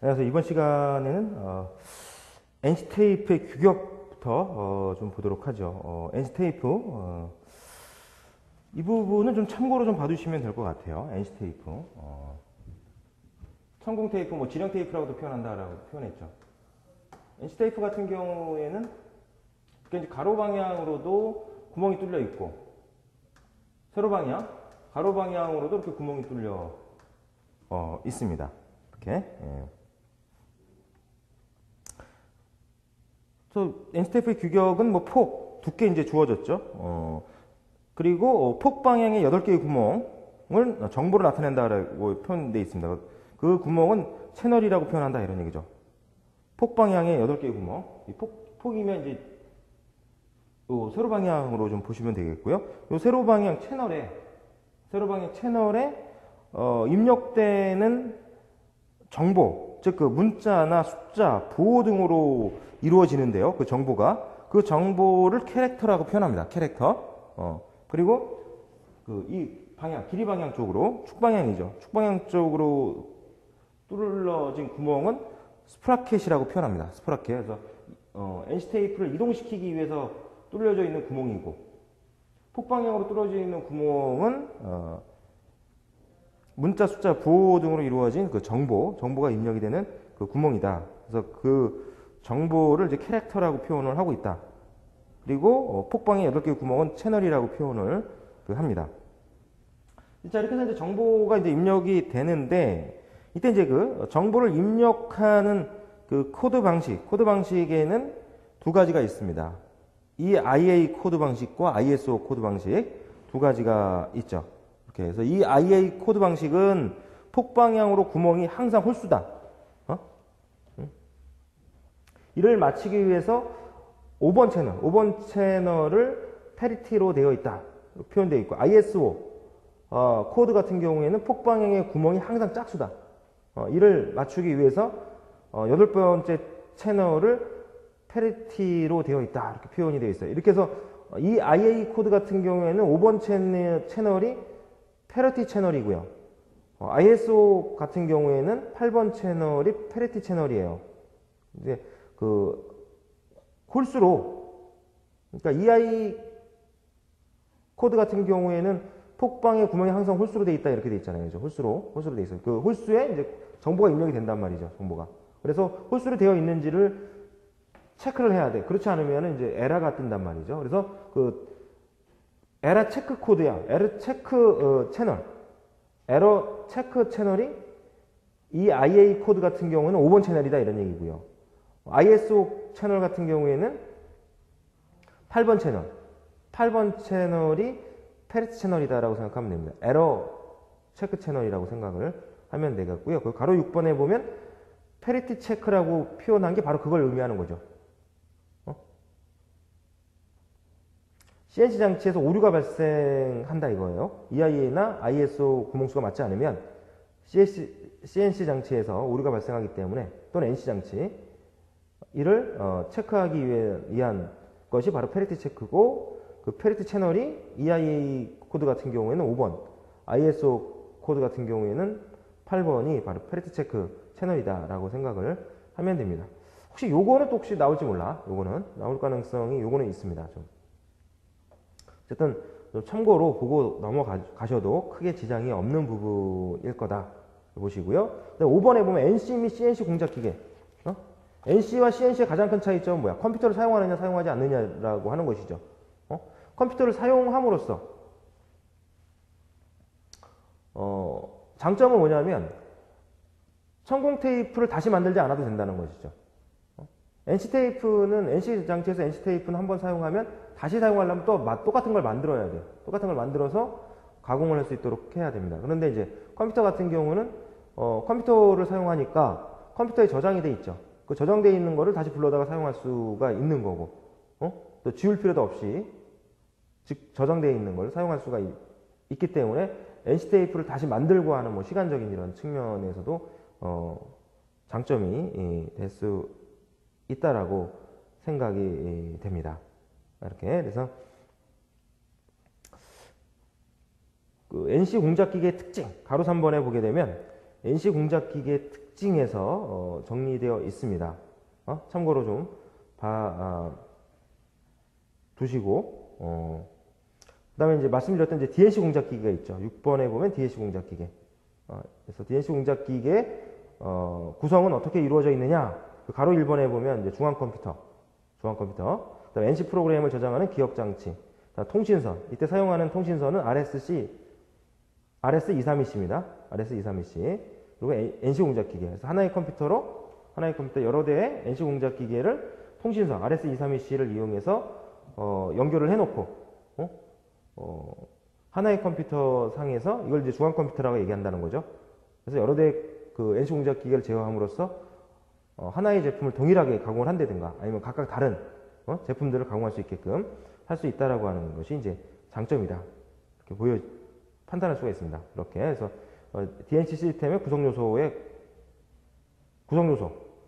그래서 이번 시간에는 NC 테이프의 규격부터 좀 보도록 하죠. NC 테이프 이 부분은 좀 참고로 좀 봐두시면 될 것 같아요. NC 테이프 천공 테이프, 뭐 지령 테이프라고도 표현한다라고 표현했죠. NC 테이프 같은 경우에는 이제 가로 방향으로도 구멍이 뚫려 있고, 세로 방향, 가로 방향으로도 이렇게 구멍이 뚫려 있습니다. 이렇게. 예. 그래서 NC 테이프의 규격은 뭐 폭 두께 이제 주어졌죠. 그리고 폭 방향의 8개의 구멍을 정보를 나타낸다라고 표현되어 있습니다. 그 구멍은 채널이라고 표현한다 이런 얘기죠. 폭 방향의 8개의 구멍. 이 폭이면 이제 세로 방향으로 좀 보시면 되겠고요. 이 세로 방향 채널에 입력되는 정보, 즉 그 문자나 숫자, 부호 등으로 이루어지는데요. 그 정보를 캐릭터라고 표현합니다. 캐릭터. 그리고 이 방향, 길이 방향 쪽으로, 축 방향이죠. 축 방향 쪽으로 뚫어진 구멍은 스프라켓이라고 표현합니다. 스프라켓. 그래서 NC 테이프를 이동시키기 위해서 뚫려져 있는 구멍이고, 폭방향으로 뚫어져 있는 구멍은 문자, 숫자, 부호 등으로 이루어진 그 정보가 입력이 되는 그 구멍이다. 그래서 그 정보를 이제 캐릭터라고 표현을 하고 있다. 그리고 폭방의 8개의 구멍은 채널이라고 표현을 합니다. 자, 이렇게 해서 이제 정보가 이제 입력이 되는데, 이때 이제 그 정보를 입력하는 그 코드 방식에는 두 가지가 있습니다. 이 IA 코드 방식과 ISO 코드 방식 두 가지가 있죠. 이렇게 해서 이 IA 코드 방식은 폭방향으로 구멍이 항상 홀수다. 이를 맞추기 위해서 5번 채널을 페리티로 되어 있다. 표현되어 있고, ISO 코드 같은 경우에는 폭방향의 구멍이 항상 짝수다. 이를 맞추기 위해서 8번째 채널을 페리티로 되어 있다. 이렇게 표현이 되어 있어요. 이렇게 해서 이 IA 코드 같은 경우에는 5번 채널이 페리티 채널이고요. ISO 같은 경우에는 8번 채널이 페리티 채널이에요. 이제 홀수로, 그러니까 EI 코드 같은 경우에는 폭방의 구멍이 항상 홀수로 되어 있다 이렇게 되어 있잖아요. 홀수로 되어 있어요. 그 홀수에 이제 정보가 입력이 된단 말이죠. 정보가. 그래서 홀수로 되어 있는지를 체크를 해야 돼. 그렇지 않으면 이제 에러가 뜬단 말이죠. 그래서 에러 체크 코드야. 에러 체크 채널이 이 IA 코드 같은 경우는 5번 채널이다 이런 얘기고요. ISO 채널 같은 경우에는 8번 채널이 페리티 채널이다라고 생각하면 됩니다. 에러 체크 채널이라고 생각을 하면 되겠고요. 그 가로 6번에 보면 페리티 체크라고 표현한 게 바로 그걸 의미하는 거죠. CNC 장치에서 오류가 발생한다 이거예요. EIA나 ISO 구멍수가 맞지 않으면 CNC 장치에서 오류가 발생하기 때문에, 또는 NC 장치 이를 체크하기 위한 것이 바로 페리티 체크고, 그 페리티 채널이 EIA 코드 같은 경우에는 5번, ISO 코드 같은 경우에는 8번이 바로 페리티 체크 채널이다라고 생각을 하면 됩니다. 혹시 요거는 또 혹시 나올지 몰라. 요거는 나올 가능성이 요거는 있습니다. 좀. 어쨌든 참고로 보고 넘어가셔도 크게 지장이 없는 부분일 거다 보시고요. 5번에 보면 NC 및 CNC 공작기계. NC와 CNC의 가장 큰 차이점은 뭐야? 컴퓨터를 사용하느냐 사용하지 않느냐라고 하는 것이죠. 컴퓨터를 사용함으로써 장점은 뭐냐면 천공 테이프를 다시 만들지 않아도 된다는 것이죠. NC 장치에서 NC 테이프는 한번 사용하면 다시 사용하려면 또 똑같은 걸 만들어야 돼요. 똑같은 걸 만들어서 가공을 할 수 있도록 해야 됩니다. 그런데 이제 컴퓨터 같은 경우는 컴퓨터를 사용하니까 컴퓨터에 저장이 돼 있죠. 그 저장되어 있는 거를 다시 불러다가 사용할 수가 있는 거고, 또 지울 필요도 없이 즉 저장되어 있는 걸 사용할 수가 있기 때문에 NC 테이프를 다시 만들고 하는 뭐 시간적인 이런 측면에서도 장점이 될 수 있다라고 생각이 됩니다. 이렇게 그래서 그 NC 공작기계의 특징 가로 3번에 보게 되면 NC 공작기계 특징에서 정리되어 있습니다. 참고로 좀 두시고, 그 다음에 이제 말씀드렸던 이제 DNC 공작기계가 있죠. 6번에 보면 DNC 공작기계. 그래서 DNC 공작기계 구성은 어떻게 이루어져 있느냐? 그 가로 1번에 보면 이제 중앙컴퓨터. 그다음에 NC 프로그램을 저장하는 기억장치. 통신선. 이때 사용하는 통신선은 RS232C입니다. RS232C. 그리고 NC 공작기계. 그래서 하나의 컴퓨터 여러 대의 NC 공작기계를 통신선 RS232C를 이용해서 연결을 해놓고 하나의 컴퓨터 상에서 이걸 이제 중앙 컴퓨터라고 얘기한다는 거죠. 그래서 여러 대의 그 NC 공작기계를 제어함으로써 하나의 제품을 동일하게 가공을 한다든가 아니면 각각 다른 제품들을 가공할 수 있게끔 할 수 있다라고 하는 것이 이제 장점이다. 이렇게 판단할 수가 있습니다. 이렇게 해서 DNC 시스템의 구성 요소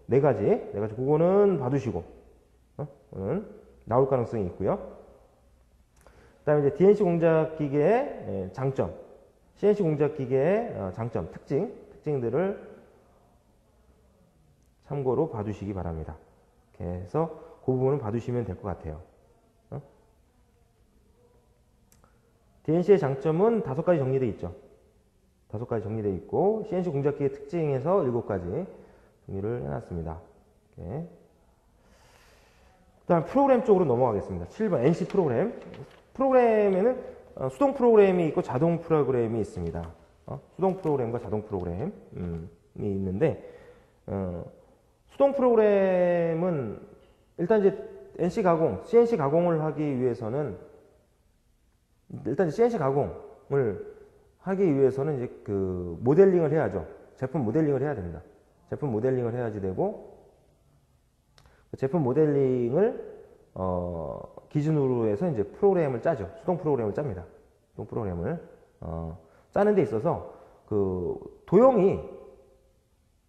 네 가지 그거는 봐두시고 나올 가능성이 있고요. 그다음에 이제 DNC 공작기계의 장점, CNC 공작기계의 장점, 특징들을 참고로 봐두시기 바랍니다. 이렇게 해서 그 부분은 봐두시면 될 것 같아요. DNC의 장점은 5가지 정리되어 있죠. 5가지 정리되어 있고 CNC 공작기의 특징에서 7가지 정리를 해놨습니다. 이렇게. 그다음 프로그램 쪽으로 넘어가겠습니다. 7번 NC 프로그램. 프로그램에는 수동 프로그램이 있고 자동 프로그램이 있습니다. 수동 프로그램과 자동 프로그램이 있는데 수동 프로그램은 일단 이제 NC 가공, CNC 가공을 하기 위해서는 일단 이제 CNC 가공을 하기 위해서는 이제 그 모델링을 해야죠. 제품 모델링을 해야 됩니다. 제품 모델링을 해야지 되고 제품 모델링을 기준으로 해서 이제 프로그램을 짜죠. 수동 프로그램을 짭니다. 수동 프로그램을 짜는 데 있어서 그 도형이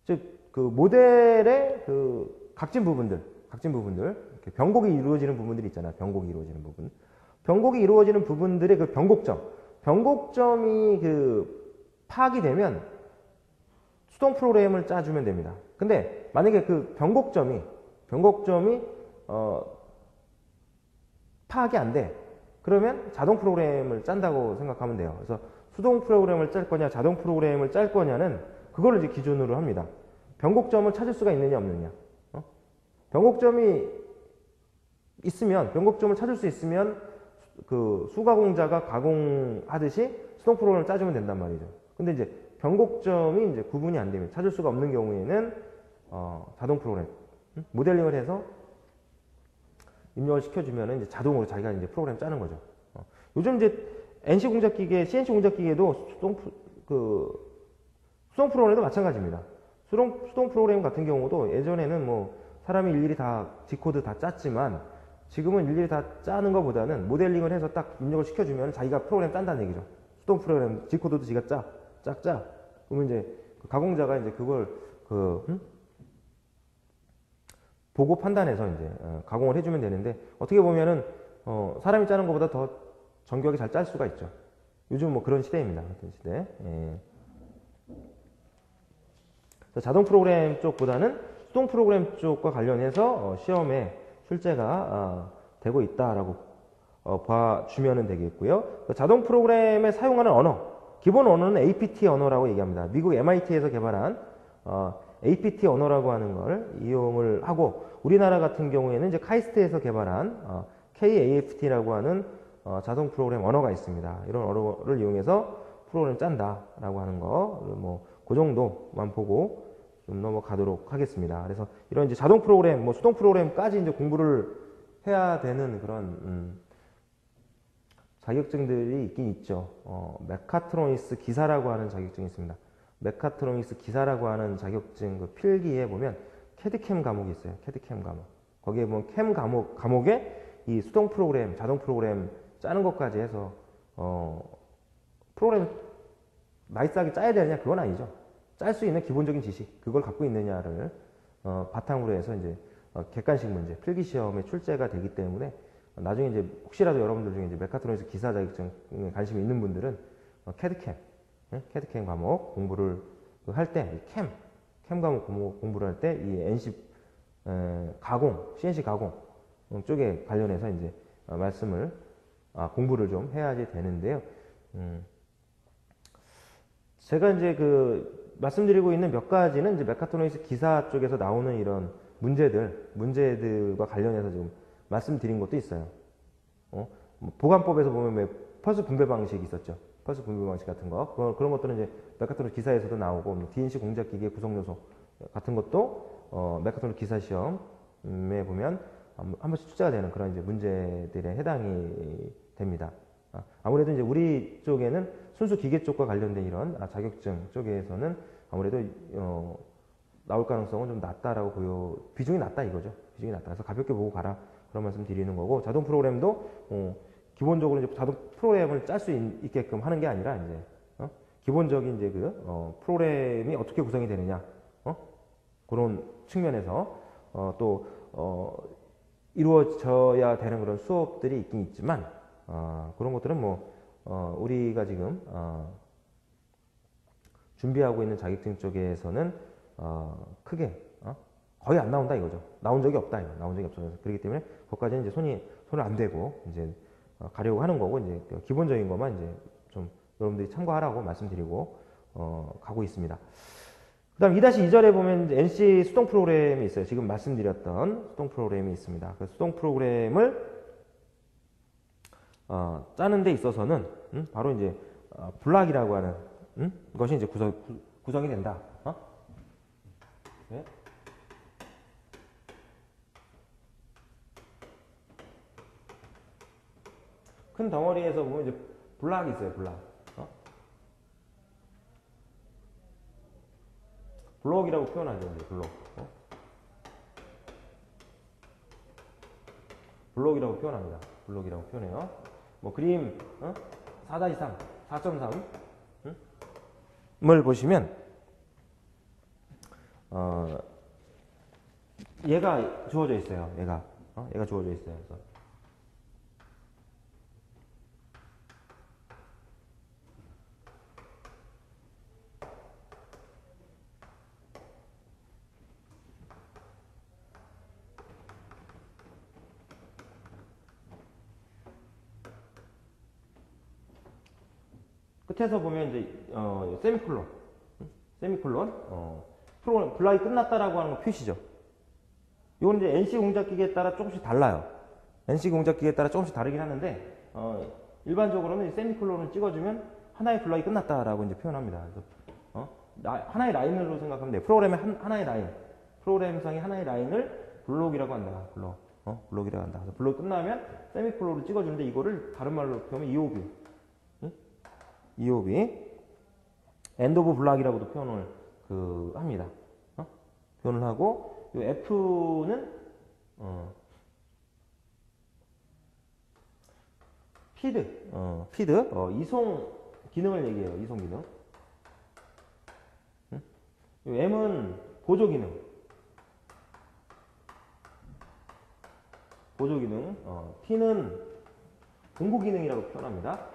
즉 그 모델의 그 각진 부분들 이렇게 변곡이 이루어지는 부분들이 있잖아요. 변곡이 이루어지는 부분들의 그 변곡점이 그 파악이 되면 수동 프로그램을 짜주면 됩니다. 근데 만약에 그 변곡점이 파악이 안 돼. 그러면 자동 프로그램을 짠다고 생각하면 돼요. 그래서 수동 프로그램을 짤 거냐, 자동 프로그램을 짤 거냐는 그걸 이제 기준으로 합니다. 변곡점을 찾을 수가 있느냐, 없느냐. 변곡점을 찾을 수 있으면 그 수가공자가 가공하듯이 수동 프로그램을 짜주면 된단 말이죠. 근데 이제 변곡점이 이제 구분이 안 되면 찾을 수가 없는 경우에는 자동 프로그램 모델링을 해서 입력을 시켜주면 이제 자동으로 자기가 이제 프로그램 짜는 거죠. 요즘 이제 NC 공작기계, CNC 공작기계도 수동 프로그램도 마찬가지입니다. 수동 프로그램 같은 경우도 예전에는 뭐 사람이 일일이 다 디코드 다 짰지만 지금은 일일이 다 짜는 것보다는 모델링을 해서 딱 입력을 시켜주면 자기가 프로그램 짠다는 얘기죠. 수동 프로그램 디코드도 지가 짜. 그러면 이제 그 가공자가 이제 그걸 보고 판단해서 이제 가공을 해주면 되는데 어떻게 보면은 사람이 짜는 것보다 더 정교하게 잘 짤 수가 있죠. 요즘 뭐 그런 시대입니다. 그런 시대. 예. 자동 프로그램 쪽보다는 수동 프로그램 쪽과 관련해서 시험에 출제가 되고 있다라고 봐주면 되겠고요. 자동 프로그램에 사용하는 언어, 기본 언어는 APT 언어라고 얘기합니다. 미국 MIT에서 개발한 APT 언어라고 하는 걸 이용을 하고 우리나라 같은 경우에는 이제 카이스트에서 개발한 KAFT라고 하는 자동 프로그램 언어가 있습니다. 이런 언어를 이용해서 프로그램 짠다라고 하는 거, 그 정도만 보고 좀 넘어가도록 하겠습니다. 그래서 이런 이제 자동 프로그램, 수동 프로그램까지 이제 공부를 해야 되는 그런 자격증들이 있긴 있죠. 메카트로닉스 기사라고 하는 자격증이 있습니다. 메카트로닉스 기사라고 하는 자격증 그 필기에 보면 캐드캠 과목이 있어요. 캐드캠 과목. 거기에 보면 캠 과목에 이 수동 프로그램, 자동 프로그램 짜는 것까지 해서 프로그램 나이스하게 짜야 되느냐 그건 아니죠. 짤 수 있는 기본적인 지식 그걸 갖고 있느냐를 바탕으로 해서 이제 객관식 문제, 필기 시험에 출제가 되기 때문에 나중에 이제 혹시라도 여러분들 중에 이제 메카트로닉스 기사 자격증에 관심이 있는 분들은 캐드캠 과목 공부를 그 할 때 캠 과목 공부를 할 때 이 NC 가공, CNC 가공 쪽에 관련해서 이제 말씀을 공부를 좀 해야지 되는데요. 제가 이제 그 말씀드리고 있는 몇 가지는 이제 메카트로닉스 기사 쪽에서 나오는 이런 문제들과 관련해서 좀 말씀드린 것도 있어요. 뭐 보관법에서 보면 왜 펄스 분배 방식이 있었죠. 펄스 분배 방식 같은 거. 그런 것들은 이제 메카트로닉스 기사에서도 나오고, DNC 공작 기계 구성 요소 같은 것도 메카트로닉스 기사 시험에 보면 한 번씩 출제가 되는 그런 이제 문제들에 해당이 됩니다. 아무래도 이제 우리 쪽에는 순수 기계 쪽과 관련된 이런 자격증 쪽에서는 아무래도 나올 가능성은 좀 낮다라고 비중이 낮다 이거죠. 비중이 낮다. 그래서 가볍게 보고 가라. 그런 말씀 드리는 거고, 자동 프로그램도 기본적으로 이제 자동 프로그램을 짤 수 있게끔 하는 게 아니라 이제 기본적인 이제 그 프로그램이 어떻게 구성이 되느냐 그런 측면에서 또 이루어져야 되는 그런 수업들이 있긴 있지만 그런 것들은 뭐 우리가 지금 준비하고 있는 자격증 쪽에서는 크게 거의 안 나온다 이거죠. 나온 적이 없다 이거. 나온 적이 없어서 그렇기 때문에 거기까지는 이제 손을 안 대고 이제 가려고 하는 거고, 이제 기본적인 것만 이제 좀 여러분들이 참고하라고 말씀드리고 가고 있습니다. 그다음 2-2절에 보면 이제 NC 수동 프로그램이 있어요. 지금 말씀드렸던 수동 프로그램이 있습니다. 그 수동 프로그램을 짜는 데 있어서는 바로 이제 블락이라고 하는 것이 이제 구성이 된다. 네. 큰 덩어리에서 보면 이제 블락이 있어요. 블록이라고 표현하죠. 이제 블록이라고 표현합니다. 블록이라고 표현해요. 뭐 그림 4-3, 4.3을 보시면 얘가 주어져 있어요. 얘가 주어져 있어요. 그래서 끝에서 보면 이제 세미콜론 프로그램 블락이 끝났다라고 하는 거 표시죠. 이건 이제 NC 공작기계에 따라 조금씩 달라요. NC 공작기계에 따라 조금씩 다르긴 하는데 일반적으로는 세미콜론을 찍어주면 하나의 블락이 끝났다라고 이제 표현합니다. 그래서 하나의 라인으로 생각하면 돼요. 프로그램의 하나의 라인, 프로그램상의 하나의 라인을 블록이라고 한다. 블록이라고 한다. 그래서 블록 끝나면 세미콜론을 찍어주는데 이거를 다른 말로 표현하면 EOB 엔드 오브 블락이라고도 표현을 합니다. 표현을 하고, 이 F는 피드 이송 기능을 얘기해요. 이송 기능. 이 M은 보조 기능. T는 공구 기능이라고 표현합니다.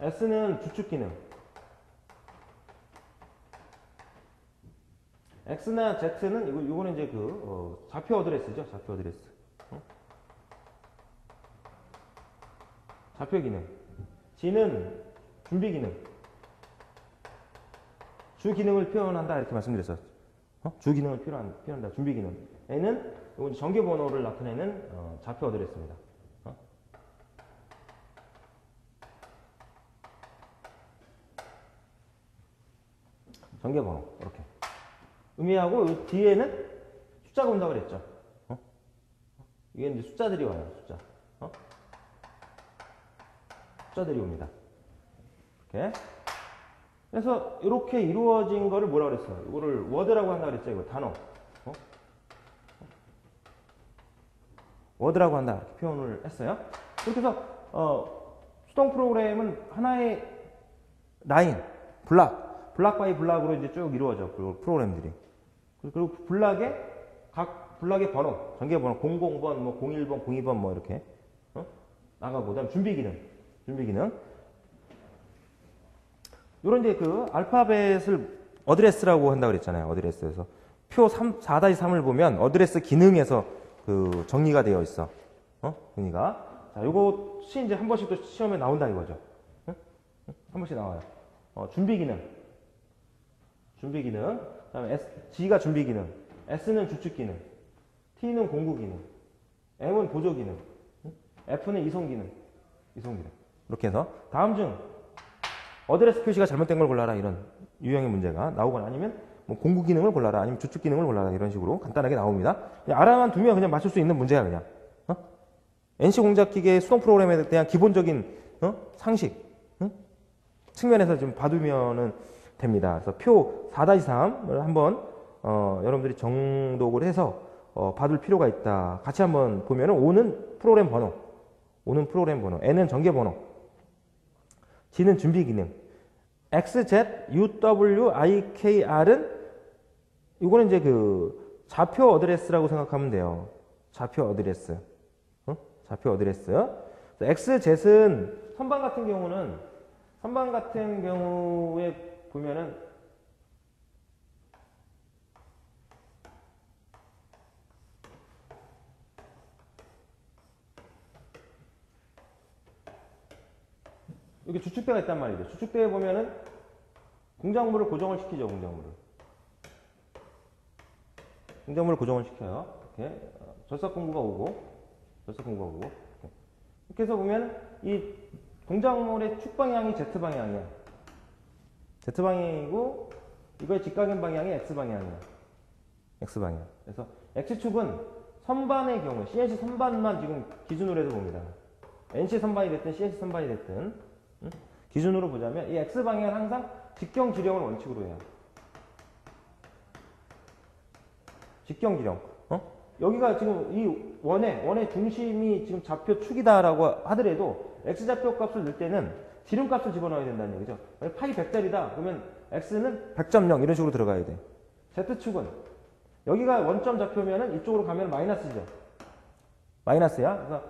S는 주축 기능. X나 Z는 이거는 이제 좌표 어드레스죠. 좌표 어드레스. 좌표 기능. G는 준비 기능. 주 기능을 표현한다 이렇게 말씀드렸어요. 주 기능을 표현한다. 준비 기능. N은 이거 전개 번호를 나타내는 좌표 어드레스입니다. 전개번호 이렇게 의미하고, 이 뒤에는 숫자가 온다고 그랬죠. 이게 이제 숫자들이 와요. 숫자들이 옵니다. 이렇게. 그래서 이렇게 이루어진 거를 뭐라고 그랬어요? 이거를 워드라고 한다 그랬죠. 이거 단어. 워드라고 한다 이렇게 표현을 했어요. 그렇게 해서 수동 프로그램은 하나의 라인, 블락 바이 블락으로 이제 쭉 이루어져, 프로그램들이. 그리고 각 블락의 번호, 전개 번호, 00번, 뭐 01번, 02번 뭐 이렇게 나가고, 그다음 준비 기능. 요런 이제 그 알파벳을 어드레스라고 한다고 그랬잖아요. 어드레스에서 표 4-3을 보면 어드레스 기능에서 그 정리가 되어 있어. 정리가. 자, 요것이 이제 한 번씩 또 시험에 나온다 이거죠. 한 번씩 나와요. 준비 기능. 준비 기능. 그다음에 G가 준비 기능. S는 주축 기능. T는 공구 기능. M은 보조 기능. F는 이송 기능. 이송 기능. 이렇게 해서 다음 중 어드레스 표시가 잘못된 걸 골라라 이런 유형의 문제가 나오거나 아니면 뭐 공구 기능을 골라라 아니면 주축 기능을 골라라 이런 식으로 간단하게 나옵니다. 그냥 알아만 두면 그냥 맞출 수 있는 문제야 그냥. NC 공작기계 수동 프로그램에 대한 기본적인 상식 측면에서 좀 봐두면은 됩니다. 그래서 표 4-3을 한번 여러분들이 정독을 해서 봐둘 필요가 있다. 같이 한번 보면은 O는 프로그램 번호, O는 프로그램 번호, N은 전개 번호, G는 준비 기능, X, Z, U, W, I, K, R은 이거는 이제 그 좌표 어드레스라고 생각하면 돼요. 좌표 어드레스. 좌표 어드레스. X, Z는 선반 같은 경우에 보면은 여기 주축대가 있단 말이죠. 주축대에 보면은 공작물을 고정을 시키죠. 공작물을 고정을 시켜요. 이렇게 절삭공구가 오고 이렇게 해서 보면 이 공작물의 축 방향이 Z방향이야. Z방향이고 이거의 직각인 방향이 X방향이야. X방향. 그래서 X축은 선반의 경우 CNC 선반만 지금 기준으로 해서 봅니다. NC 선반이 됐든 CNC 선반이 됐든 기준으로 보자면 이 X방향은 항상 직경 지령을 원칙으로 해요. 직경 지령. 여기가 지금 이 원의 중심이 지금 좌표 축이다라고 하더라도 X좌표 값을 넣을 때는 지름값을 집어넣어야 된다는 얘기죠. 파이 100짜리다. 그러면 X는 100.0 이런 식으로 들어가야 돼. Z축은 여기가 원점 좌표면은 이쪽으로 가면 마이너스죠. 마이너스야. 그래서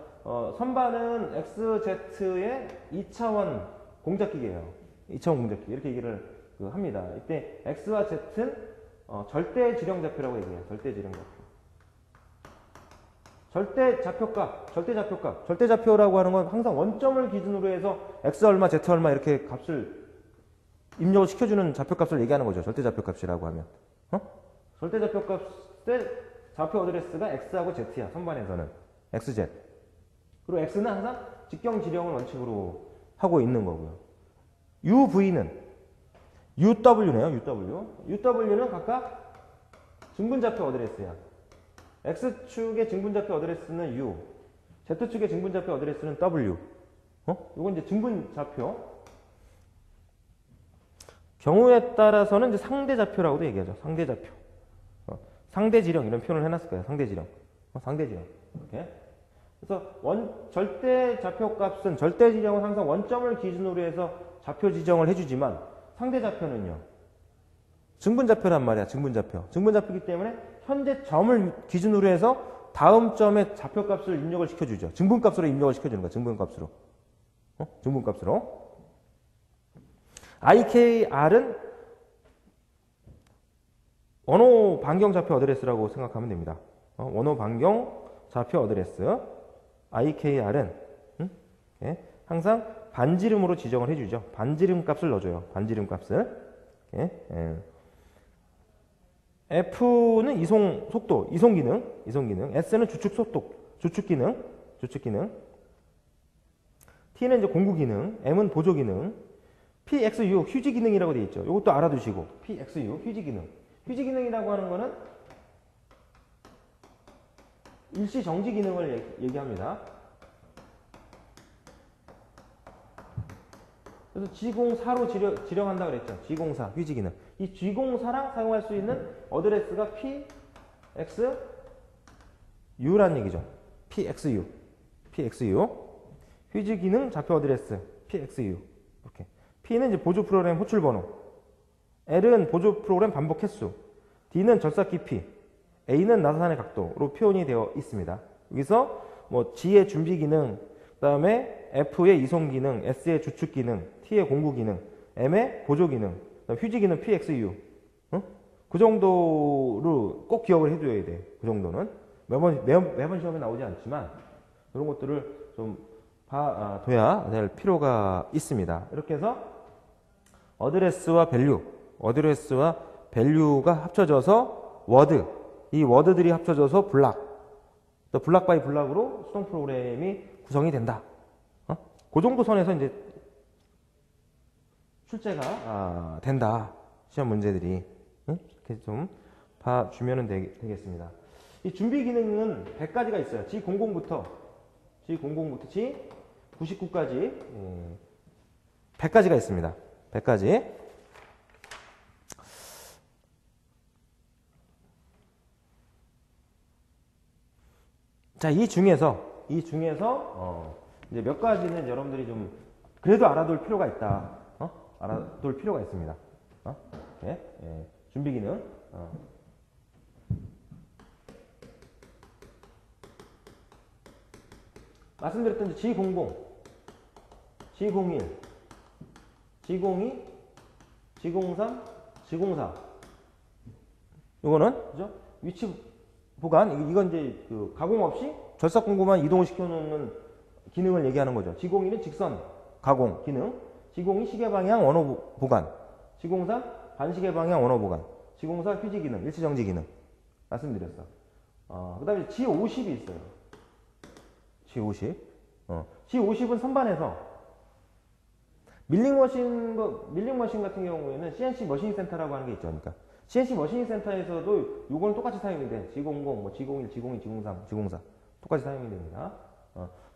선반은 XZ의 2차원 공작기계예요. 2차원 공작기계 이렇게 얘기를 합니다. 이때 X와 Z는 절대 지령 좌표라고 얘기해요. 절대 지령 좌표. 절대 좌표라고 하는 건 항상 원점을 기준으로 해서 X 얼마, Z 얼마 이렇게 값을 입력을 시켜주는 좌표값을 얘기하는 거죠. 절대 좌표값이라고 하면. 절대 좌표값의 좌표 어드레스가 X하고 Z야. 선반에서는. XZ. 그리고 X는 항상 직경 지령을 원칙으로 하고 있는 거고요. UV는 UW네요. UW는 각각 증분좌표 어드레스야. X축의 증분좌표 어드레스는 U, Z축의 증분좌표 어드레스는 W. 이건 이제 증분좌표. 경우에 따라서는 이제 상대좌표라고도 얘기하죠. 상대좌표. 상대지령 이런 표현을 해놨을 거예요. 상대지령. 상대지령. 이렇게. 그래서 절대 좌표 값은 절대지령은 항상 원점을 기준으로 해서 좌표 지정을 해주지만 상대좌표는요. 증분좌표란 말이야. 증분좌표이기 때문에 현재 점을 기준으로 해서 다음 점에 좌표값을 입력을 시켜주죠. 증분값으로 입력을 시켜주는 거야. 증분값으로. 증분값으로. IKR은 원호 반경 좌표 어드레스라고 생각하면 됩니다. 원호 반경 좌표 어드레스. IKR은 항상 반지름으로 지정을 해주죠. 반지름 값을 넣어줘요. 반지름 값을. F는 이송 속도, 이송 기능. S는 주축 속도, 주축 기능. T는 이제 공구 기능. M은 보조 기능. PXU 휴지 기능이라고 되어 있죠. 이것도 알아두시고 PXU 휴지 기능. 휴지 기능이라고 하는 거는 일시 정지 기능을 얘기합니다. 그래서 G04로 지령한다 그랬죠. G04 휴지 기능. 이 G04랑 사용할 수 있는 어드레스가 PXU라는 얘기죠. PXU 휴지 기능 좌표 어드레스 PXU. 이렇게. P는 이제 보조 프로그램 호출 번호. L은 보조 프로그램 반복 횟수. D는 절삭 깊이. A는 나사산의 각도로 표현이 되어 있습니다. 여기서 뭐 G의 준비 기능, 그다음에 F의 이송 기능, S의 주축 기능, T의 공구 기능 M의 보조 기능, 휴지 기능 PXU. 응? 그 정도로 꼭 기억을 해줘야 돼. 그 정도는. 매번 시험에 나오지 않지만, 이런 것들을 좀 둬야 될 필요가 있습니다. 이렇게 해서, 어드레스와 밸류가 합쳐져서 워드, 이 워드들이 합쳐져서 또 블락 바이 블락으로 수동 프로그램이 구성이 된다. 그 정도 선에서 이제 출제가 된다. 시험 문제들이. 이렇게 좀 봐주면 되겠습니다. 이 준비 기능은 100가지가 있어요. G00부터 G99까지 100가지가 있습니다. 100가지. 자, 이 중에서 이제 몇 가지는 여러분들이 좀 그래도 알아둘 필요가 있다. 알아둘 필요가 있습니다. 예, 준비 기능. 말씀드렸던 G00, G01, G02, G03, G04. 요거는 그죠? 위치 보관. 이건 이제 그 가공 없이 절삭 공구만 이동을 시켜놓는 기능을 얘기하는 거죠. G01은 직선 가공 기능, G02 시계 방향 원호 보관, G03 반시계 방향 원호 보관, G04 휴지 기능, 일치 정지 기능 말씀드렸어. 그 다음에 G50이 있어요. G50. G50은 선반에서 밀링머신 같은 경우에는 CNC 머신 센터라고 하는 게 있죠. 그러니까 CNC 머신 센터에서도 요거는 똑같이 사용이 돼. G00, 뭐 G01, G02, G03, G04 똑같이 사용이 됩니다.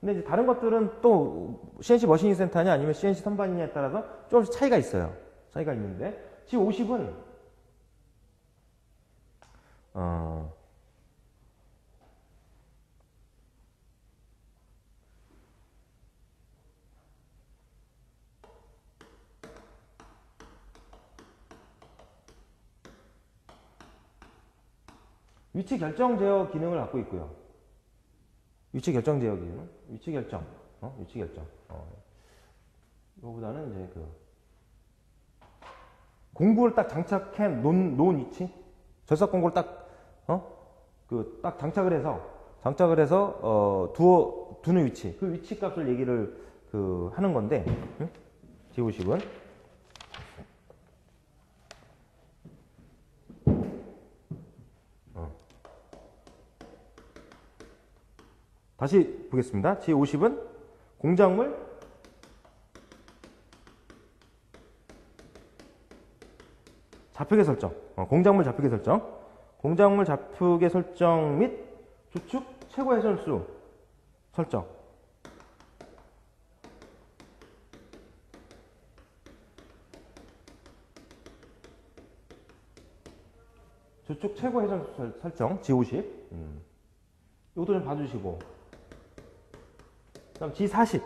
근데 이제 다른 것들은 또 CNC 머신 센터냐 아니면 CNC 선반이냐에 따라서 조금씩 차이가 있어요. 차이가 있는데 G50은 위치 결정 제어 기능을 갖고 있고요. 위치 결정 제어 기능, 위치 결정. 이거보다는 이제 그 공구를 딱 장착해 놓은 위치, 절삭 공구를 딱 장착을 해서 두는 위치, 그 위치 값을 얘기를 하는 건데, G50은 다시 보겠습니다. G50은 공작물 좌표계 설정, 공작물 좌표계 설정 및 주축 최고 회전수 설정. 주축 최고 회전수 설정 G50. 이것도 좀 봐주시고. 그다음 G40.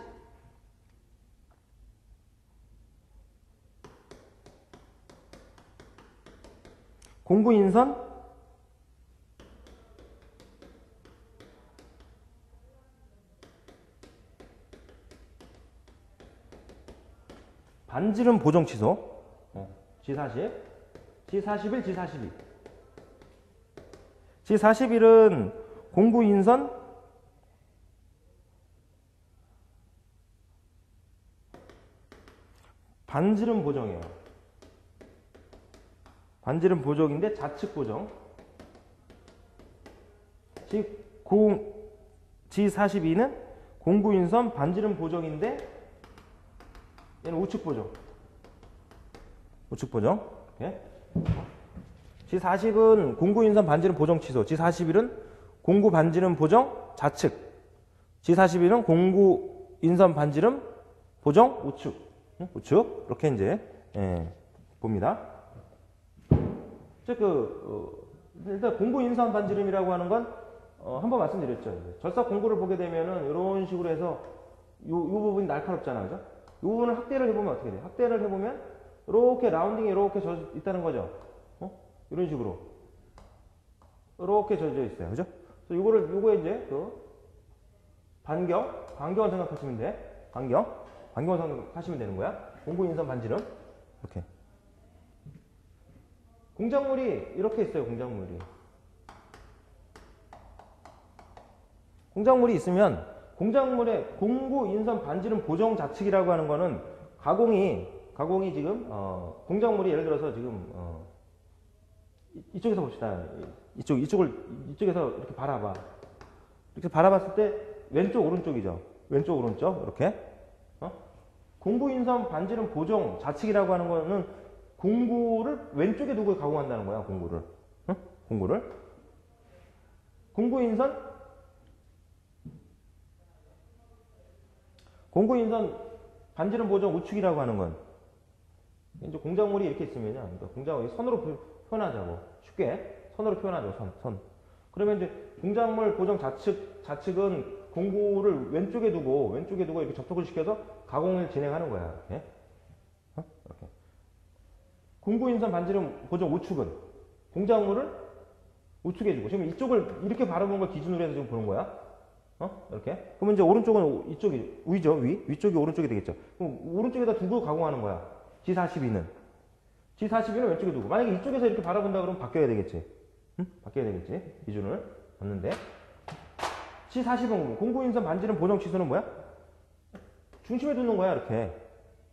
공구 인선 반지름 보정 취소. G40, G41, G42. G41은 공구 인선 반지름 보정이에요. 반지름 보정인데 좌측 보정. G42는 공구 인선 반지름 보정인데 얘는 우측 보정. 이렇게. G40은 공구 인선 반지름 보정 취소. G41은 공구 반지름 보정 좌측. G41은 공구 인선 반지름 보정 우측. 이렇게 이제 봅니다. 일단 공구 인선 반지름이라고 하는 건 한번 말씀드렸죠. 절삭 공구를 보게 되면은 이런 식으로 해서 요 부분이 날카롭잖아요, 그죠? 이 부분을 확대를 해보면 어떻게 돼요? 확대를 해보면 이렇게 라운딩이 이렇게 져져 있다는 거죠. 이런 식으로 이렇게 져져 있어요, 그죠? 그래서 요거에 이제 반경을 생각하시면 돼. 반경을 생각하시면 되는 거야. 공구 인선 반지름. 이렇게. 공작물이 이렇게 있어요. 공작물이 있으면 공작물의 공구, 인선, 반지름, 보정 좌측이라고 하는 거는 가공이 지금 공작물이 예를 들어서 지금 이쪽에서 봅시다. 이쪽에서 이렇게 바라봐. 이렇게 바라봤을 때 왼쪽 오른쪽이죠. 왼쪽 오른쪽 이렇게. 공구, 인선, 반지름, 보정 좌측이라고 하는 거는 공구를 왼쪽에 두고 가공한다는 거야. 공구를. 공구, 인선, 반지름, 보정 우측이라고 하는 건 이제 공작물이 이렇게 있으면요. 그러니까 공작물이 선으로 표현하자고. 쉽게 선으로 표현하죠. 선. 그러면 이제 공작물 보정 좌측은 공구를 왼쪽에 두고 이렇게 접촉을 시켜서 가공을 진행하는 거야. 이렇게. 이렇게. 공구, 인선, 반지름, 보정 우측은 공작물을 우측에 주고 지금 이쪽을 이렇게 바라보는 걸 기준으로 해서 지금 보는 거야. 이렇게. 그러면 이제 오른쪽은 이쪽이 위죠. 위쪽이 오른쪽이 되겠죠. 그럼 오른쪽에다 두고 가공하는 거야. G42는 왼쪽에 두고. 만약에 이쪽에서 이렇게 바라본다 그러면 바뀌어야 되겠지. 바뀌어야 되겠지. 기준을 봤는데 G40은 공구, 인선, 반지름, 보정 치수는 뭐야? 중심에 두는 거야. 이렇게.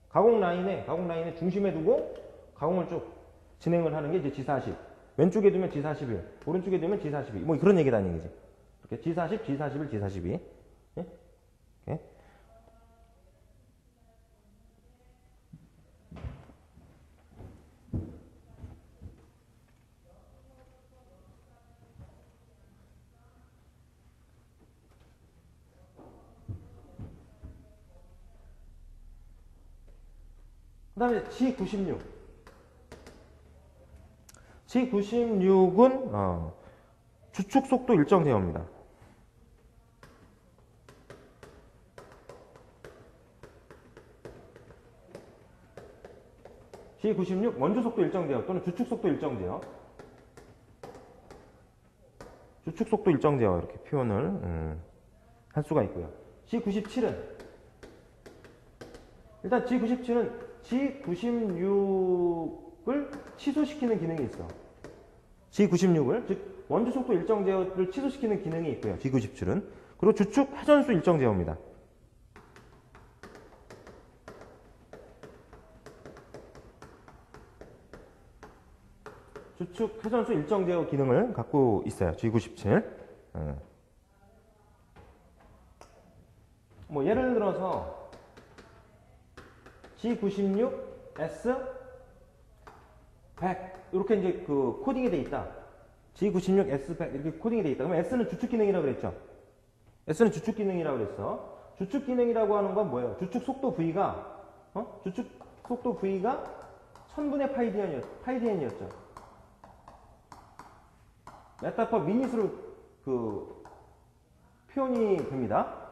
가공 라인에 중심에 두고 가공을 쭉 진행을 하는 게 이제 G40. 왼쪽에 두면 G41, 오른쪽에 두면 G42. 뭐 그런 얘기다는 얘기지. 이렇게 G40, G41, G42. 예? 이렇게. 그 다음에 G96. G96은 주축 속도 일정 제어입니다. G96 원주 속도 일정 제어 또는 주축 속도 일정 제어. 주축 속도 일정 제어 이렇게 표현을 할 수가 있고요. G97은 일단 G97은 G96을 취소시키는 기능이 있어. G96을 즉 원주 속도 일정 제어를 취소시키는 기능이 있고요. G97은 그리고 주축 회전수 일정 제어입니다. 주축 회전수 일정 제어 기능을 갖고 있어요. G97. 뭐 예를 들어서 G96S 100 이렇게 이제 그 코딩이 돼 있다. G96S 100 이렇게 코딩이 돼 있다. 그러면 S는 주축 기능이라고 그랬죠. S는 주축 기능이라고 그랬어. 주축 기능이라고 하는 건 뭐예요? 주축 속도 V가 1000분의 파이디엔이었죠. 메타퍼 미닛으로 그 표현이 됩니다.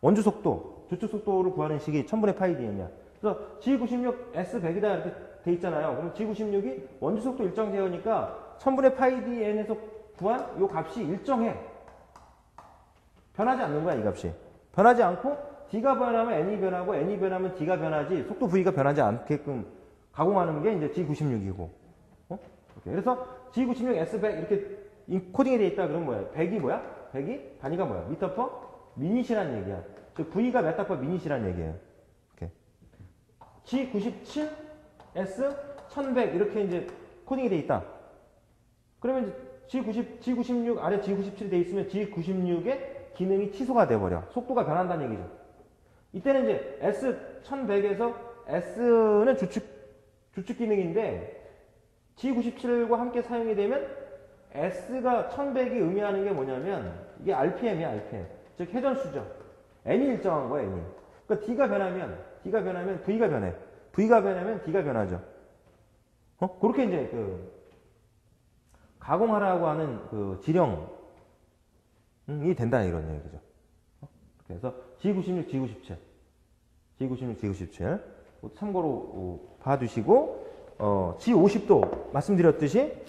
원주 속도, 주축 속도를 구하는 식이 1000분의 파이디엔이야. 그래서 G96S100이다 이렇게 돼 있잖아요. 그럼 G96이 원주 속도 일정 제어니까 1000분의 파이디엔에서 구한 이 값이 일정해. 변하지 않는 거야, 이 값이. 변하지 않고 D가 변하면 N이 변하고 N이 변하면 D가 변하지 속도 V가 변하지 않게끔 가공하는 게 이제 G96이고. 그래서 G96S100 이렇게 코딩이 돼 있다 그러면 뭐야? 100이 뭐야? 100이 단위가 뭐야? 미터퍼 미닛이라는 얘기야. 즉 V가 메타퍼 미닛이라는 얘기예요. 이렇게. G97 S 1100 이렇게 이제 코딩이 돼 있다. 그러면 이제 G96 아래 G97이 돼 있으면 G96의 기능이 취소가 돼 버려. 속도가 변한다는 얘기죠. 이때는 이제 S 1100에서 S는 주축 기능인데 G97과 함께 사용이 되면 S가 1100이 의미하는 게 뭐냐면 이게 RPM이야, RPM. 즉 회전수죠. N이 일정한 거야, N이. 그러니까 D가 변하면 V가 변해. V가 변하면 D가 변하죠. 그렇게 이제 그 가공하라고 하는 그 지령이 된다 이런 얘기죠. 그래서 G96, G97, G96, G97 참고로 봐두시고 G50도 말씀드렸듯이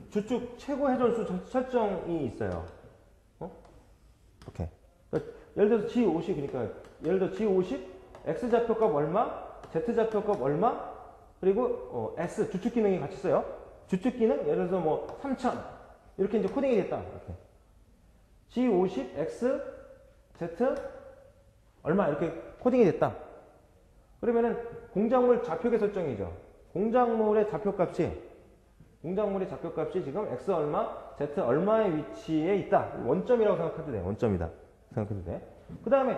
주축 최고 회전수 설정이 있어요. 이렇게. 그러니까 예를 들어서 G50 그러니까 예를 들어 G50 X 좌표값 얼마, Z좌표값 얼마? 그리고 S 주축 기능이 같이 써요. 주축 기능 예를 들어서 뭐 3000 이렇게 이제 코딩이 됐다. 이렇게. G50 X Z 얼마 이렇게 코딩이 됐다. 그러면은 공작물 좌표계 설정이죠. 공작물의 좌표값이 지금 X 얼마, Z 얼마의 위치에 있다. 원점이라고 생각해도 돼. 원점이다. 생각해도 돼. 그 다음에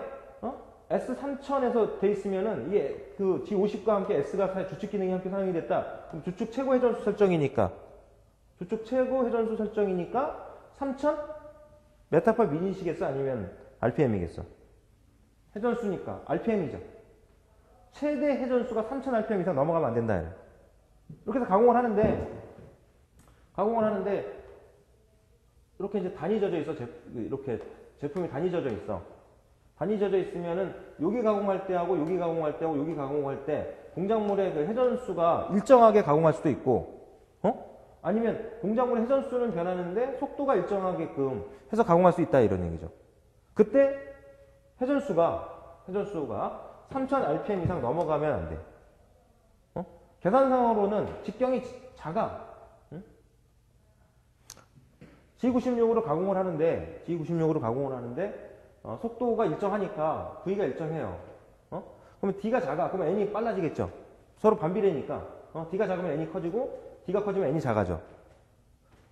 S 3000에서 돼 있으면은 이게 그 G50과 함께 S가 주축 기능이 함께 사용이 됐다. 그럼 주축 최고 회전수 설정이니까 3000 메타파 미니시겠어? 아니면 RPM이겠어? 회전수니까 RPM이죠. 최대 회전수가 3000 RPM 이상 넘어가면 안 된다. 이렇게 해서 가공을 하는데 이렇게 이제 단위 져져 있어. 이렇게 제품이 단위 져져 있어. 단위 져져 있으면은 여기 가공할 때하고 여기 가공할 때하고 여기 가공할 때 공작물의 그 회전수가 일정하게 가공할 수도 있고, 아니면 공작물의 회전수는 변하는데 속도가 일정하게끔 해서 가공할 수 있다 이런 얘기죠. 그때 회전수가 3000 RPM 이상 넘어가면 안 돼. 계산상으로는 직경이 작아. G96으로 가공을 하는데 속도가 일정하니까 V가 일정해요. 그러면 D가 작아. 그러면 N이 빨라지겠죠. 서로 반비례니까. D가 작으면 N이 커지고 D가 커지면 N이 작아져.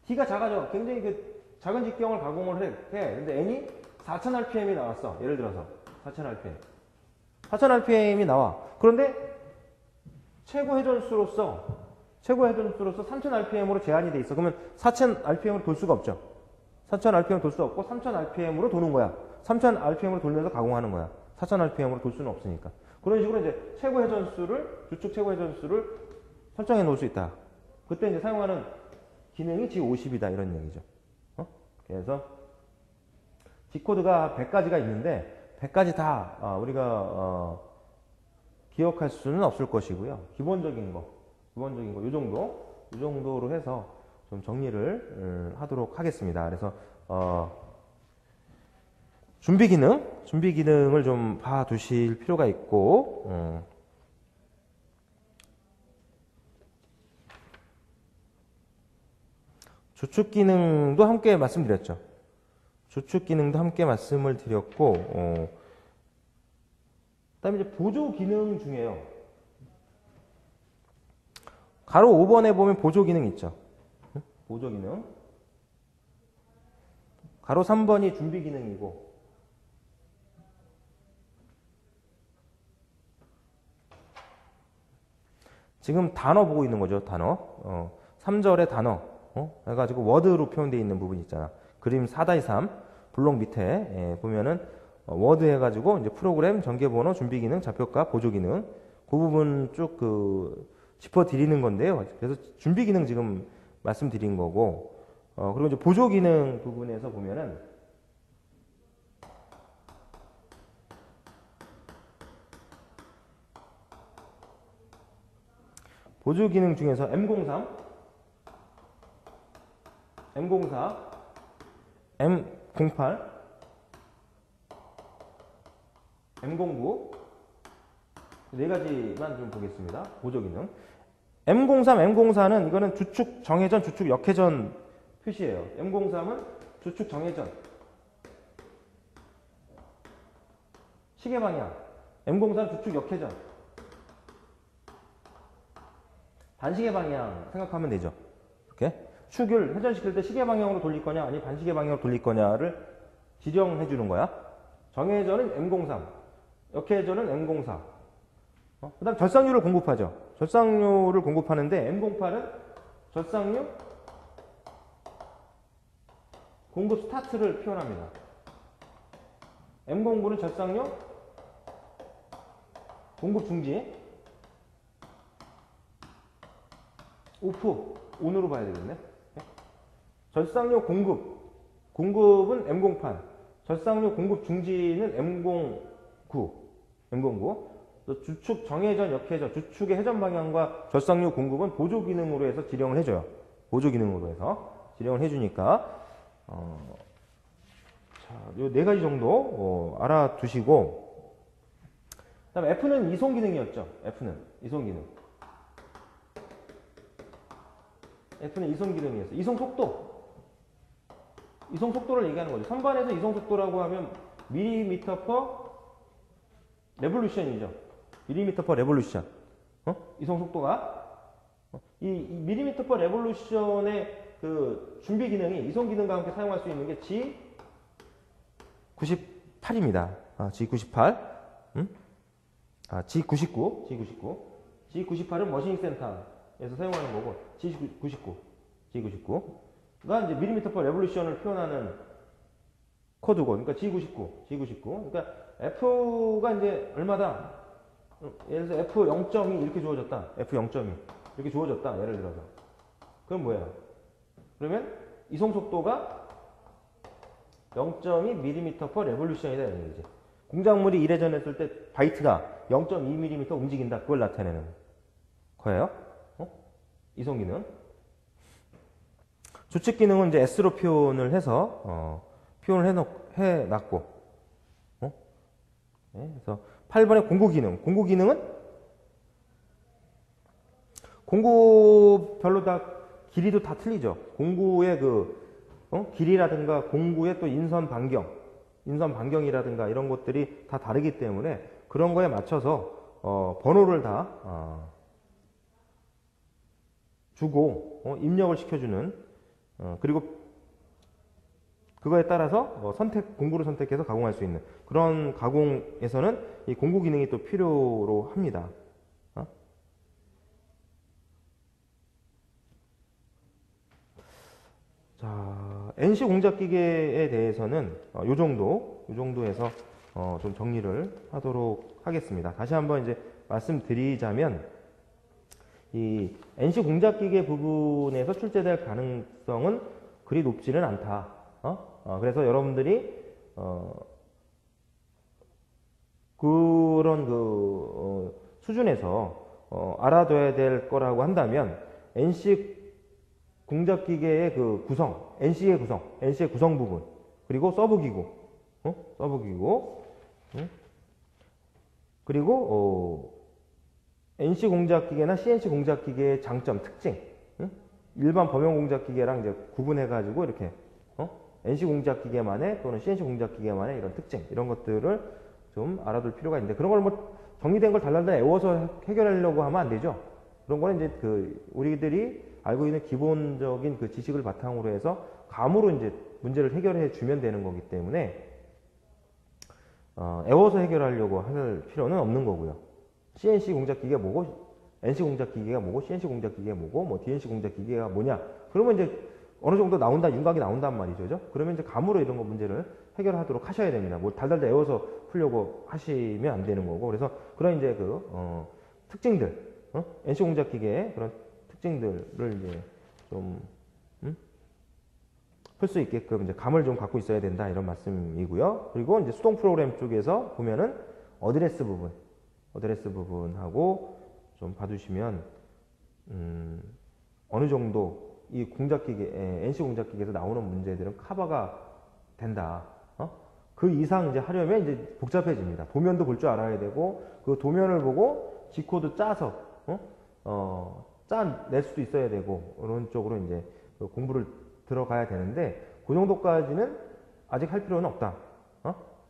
D가 작아져. 굉장히 그 작은 직경을 가공을 해. 근데 N이 4000 RPM이 나왔어. 예를 들어서 4000 RPM. 4000 RPM이 나와. 그런데 최고 회전수로서 3000 RPM으로 제한이 돼 있어. 그러면 4000 RPM으로 돌 수가 없죠. 4000 RPM으로 돌 수 없고 3000 RPM으로 도는 거야. 3000 RPM으로 돌면서 가공하는 거야. 4000 RPM으로 돌 수는 없으니까. 그런 식으로 이제 주축 최고 회전수를 설정해 놓을 수 있다. 그때 이제 사용하는 기능이 G50이다 이런 얘기죠. 그래서 G코드가 100가지가 있는데 100가지 다 우리가 기억할 수는 없을 것이고요. 기본적인 거 이 정도로 해서 좀 정리를 하도록 하겠습니다. 그래서 준비 기능을 좀 봐두실 필요가 있고, 주축 기능도 함께 말씀드렸죠. 주축 기능도 함께 말씀을 드렸고, 그다음에 이제 보조 기능 중에요. 가로 5번에 보면 보조 기능 있죠. 보조 기능. 가로 3번이 준비 기능이고, 지금 단어 보고 있는 거죠. 단어. 3절의 단어. 해가지고 워드로 표현되어 있는 부분이 있잖아. 그림 4-3 블록 밑에 보면은 워드 해가지고 이제 프로그램, 전개번호, 준비 기능, 좌표값, 보조 기능 그 부분 쭉 짚어 드리는 건데요. 그래서 준비 기능 지금 말씀드린 거고, 그리고 이제 보조 기능 부분에서 보면은 보조 기능 중에서 M03, M04, M08, M09 네 가지만 좀 보겠습니다. 보조 기능. M03, M04는 이거는 주축 정회전, 주축 역회전 표시예요. M03은 주축 정회전, 시계 방향. M04는 주축 역회전, 반시계 방향 생각하면 되죠. 이렇게 축을 회전시킬 때 시계 방향으로 돌릴 거냐, 아니 반시계 방향으로 돌릴 거냐를 지령해 주는 거야. 정회전은 M03, 역회전은 M04. 그 다음 절상률을 공급하죠. 절상률을 공급하는데 M08은 절상률 공급 스타트를 표현합니다. M09는 절상률 공급 중지, 오프, 온으로 봐야 되겠네. 절상률 공급은 M08, 절상률 공급 중지는 M09. 주축 정회전, 역회전, 주축의 회전 방향과 절상률 공급은 보조 기능으로 해서 지령을 해줘요. 보조 기능으로 해서 지령을 해주니까 자, 요 네 가지 정도 알아두시고, 그다음에 F는 이송 기능이었죠. F는 이송 기능. F는 이송 기능이었어요. 이송 속도. 이송 속도를 얘기하는 거죠. 선반에서 이송 속도라고 하면 밀리미터 퍼 레볼루션이죠. 밀리미터 퍼 레볼루션. 이송 속도가 이 밀리미터 퍼 레볼루션의 그 준비 기능이 이송 기능과 함께 사용할 수 있는 게 G98입니다. G98. G99. G98은 머신 센터에서 사용하는 거고 G99가 이제 밀리미터 퍼 레볼루션을 표현하는 코드고, 그러니까 G99. 그러니까 F가 이제 얼마다? 예를 들어서 F 0.2 이렇게 주어졌다. F 0.2 이렇게 주어졌다. 예를 들어서. 그럼 뭐야? 그러면 이송 속도가 0.2 mm per revolution이다 이런 얘기지. 공작물이 이래전했을 때 바이트가 0.2mm 움직인다. 그걸 나타내는 거예요. 이송 기능. 주측 기능은 이제 S로 표현을 해서 해놨고. 네, 그래서 8번의 공구 기능. 공구 기능은 공구별로 다 길이도 다 틀리죠. 공구의 길이라든가 공구의 또 인선 반경이라든가 이런 것들이 다 다르기 때문에 그런 거에 맞춰서 번호를 다 주고 입력을 시켜주는 그리고 그거에 따라서 공구를 선택해서 가공할 수 있는 그런 가공에서는 이 공구 기능이 또 필요로 합니다. 자, NC 공작기계에 대해서는 요 정도에서 좀 정리를 하도록 하겠습니다. 다시 한번 이제 말씀드리자면 이 NC 공작기계 부분에서 출제될 가능성은 그리 높지는 않다. 그래서 여러분들이 그런 수준에서 알아둬야 될 거라고 한다면 NC 공작기계의 NC의 구성 부분, 그리고 서브기구, 그리고 NC 공작기계나 CNC 공작기계의 장점, 특징, 일반 범용 공작기계랑 이제 구분해가지고 이렇게 NC 공작기계만의 또는 CNC 공작기계만의 이런 특징, 이런 것들을 좀 알아둘 필요가 있는데 그런 걸 정리된 걸 달달달 외워서 해결하려고 하면 안 되죠. 그런 거는 이제 우리들이 알고 있는 기본적인 그 지식을 바탕으로 해서 감으로 이제 문제를 해결해 주면 되는 거기 때문에 애워서 해결하려고 할 필요는 없는 거고요. CNC 공작기계가 뭐고, NC 공작기계가 뭐고, CNC 공작기계가 뭐고, 뭐 DNC 공작기계가 뭐냐? 그러면 이제 어느 정도 윤곽이 나온단 말이죠. 그러면 이제 감으로 이런 거 문제를 해결하도록 하셔야 됩니다. 뭐 달달달 애워서 풀려고 하시면 안 되는 거고. 그래서 그런 이제 특징들, NC 공작기계의 그런 특징들을 이제 좀 풀 수 있게끔 이제 감을 좀 갖고 있어야 된다 이런 말씀이고요. 그리고 이제 수동 프로그램 쪽에서 보면은 어드레스 부분하고 좀 봐두시면 어느 정도 이 NC 공작기계에서 나오는 문제들은 커버가 된다. 그 이상 이제 하려면 이제 복잡해집니다. 도면도 볼 줄 알아야 되고 그 도면을 보고 G코드 짜서 낼 수도 있어야 되고 이런 쪽으로 이제 공부를 들어가야 되는데 그 정도까지는 아직 할 필요는 없다.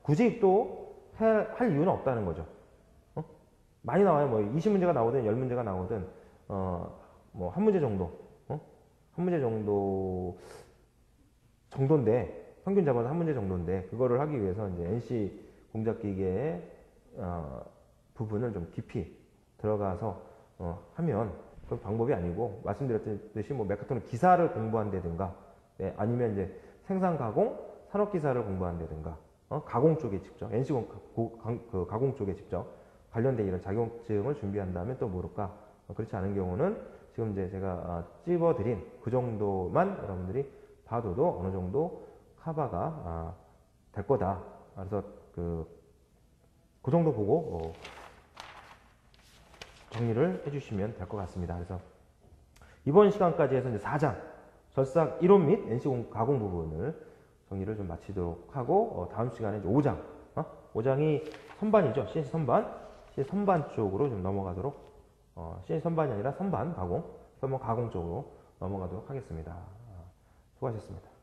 굳이 또 할 이유는 없다는 거죠. 많이 나와요. 뭐 20문제가 나오든 10문제가 나오든 뭐 한 문제 정도, 한 문제 정도인데 평균 잡아서 한 문제 정도인데 그거를 하기 위해서 이제 NC 공작기계의 부분을 좀 깊이 들어가서 하면 그 방법이 아니고 말씀드렸듯이 뭐 메카트론 기사를 공부한다든가 아니면 이제 생산 가공 산업 기사를 공부한다든가 가공 쪽에 직접 NC 가공 쪽에 직접 관련된 이런 자격증을 준비한다면 또 모를까. 그렇지 않은 경우는 지금 이제 제가 찝어드린 그 정도만 여러분들이 봐둬도 어느 정도 커버가 될 거다. 그래서 그 정도 보고 정리를 해주시면 될 것 같습니다. 그래서 이번 시간까지 해서 이제 4장 절삭 이론 및 NC 가공 부분을 정리를 좀 마치도록 하고 다음 시간에 이제 5장 5장이 선반이죠. CNC 선반 선반 쪽으로 좀 넘어가도록 CNC 선반이 아니라 선반 가공 쪽으로 넘어가도록 하겠습니다. 수고하셨습니다.